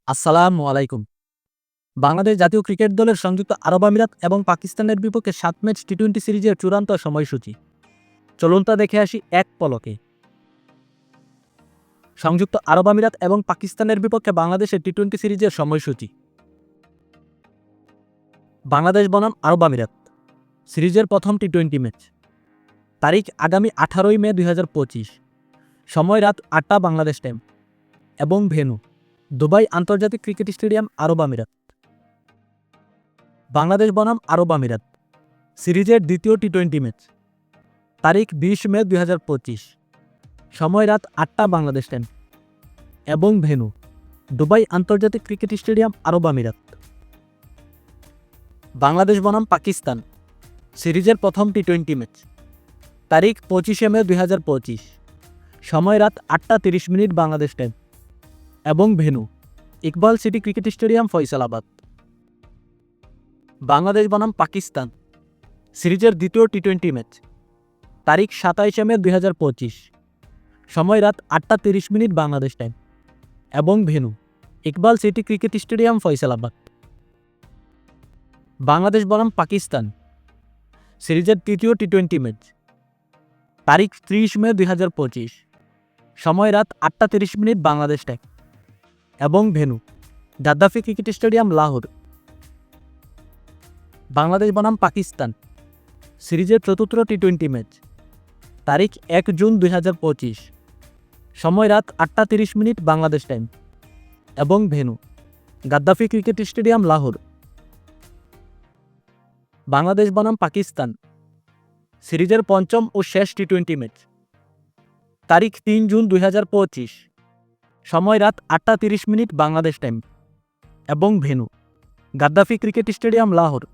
আসসালামু আলাইকুম। বাংলাদেশ জাতীয় ক্রিকেট দলের সংযুক্ত আরব আমিরাত এবং পাকিস্তানের বিপক্ষে ৭ ম্যাচ টি-২০ সিরিজের চূড়ান্ত সময়সূচি। চলুন তা দেখে আসি এক পলকে। সংযুক্ত আরব আমিরাত এবং পাকিস্তানের বিপক্ষে বাংলাদেশের টি-২০ সিরিজের সময়সূচি। বাংলাদেশ বনাম আরব আমিরাত সিরিজের প্রথম টি-২০ ম্যাচ। তারিখ আগামী ১৮ মে ২০২৫। সময় রাত ৮টা বাংলাদেশ টাইম এবং ভেন্যু দুবাই আন্তর্জাতিক ক্রিকেট স্টেডিয়াম, আরব আমিরাত। বাংলাদেশ বনাম আরব আমিরাত সিরিজের দ্বিতীয় টি-২০ ম্যাচ। তারিখ ২০ মে ২০২৫। সময় রাত ৮টা বাংলাদেশ টাইম এবং ভেন্যু দুবাই আন্তর্জাতিক ক্রিকেট স্টেডিয়াম, আরব আমিরাত। বাংলাদেশ বনাম পাকিস্তান সিরিজের প্রথম টি-২০ ম্যাচ। তারিখ ২৫ মে ২০২৫। সময় রাত ৮টা ৩০ বাংলাদেশ টাইম এবং venue Iqbal city cricket stadium, Faisalabad. Bangladesh বনাম পাকিস্তান সিরিজের দ্বিতীয় টি-২০ ম্যাচ। তারিখ ২৭ মে ২০২৫। সময় রাত ৮টা ৩০ বাংলাদেশ টাইম এবং venue Iqbal city cricket stadium, Faisalabad. Bangladesh বনাম পাকিস্তান সিরিজের তৃতীয় টি-২০ ম্যাচ। তারিখ ৩০ মে ২০২৫। সময় রাত ৮টা ৩০ বাংলাদেশ টাইম এবং venue Gaddafi cricket stadium, Lahore. Bangladesh বনাম পাকিস্তান সিরিজের চতুর্থ টি-২০ ম্যাচ। তারিখ ১ জুন ২০২৫। সময় রাত ৮টা ৩০ বাংলাদেশ টাইম এবং venue Gaddafi cricket stadium, Lahore. Bangladesh বনাম পাকিস্তান সিরিজের পঞ্চম ও শেষ টি-২০ ম্যাচ। তারিখ ৩ জুন ২০২৫। সময় রাত ৮টা ৩০ বাংলাদেশ টাইম এবং venue Gaddafi cricket stadium, Lahore.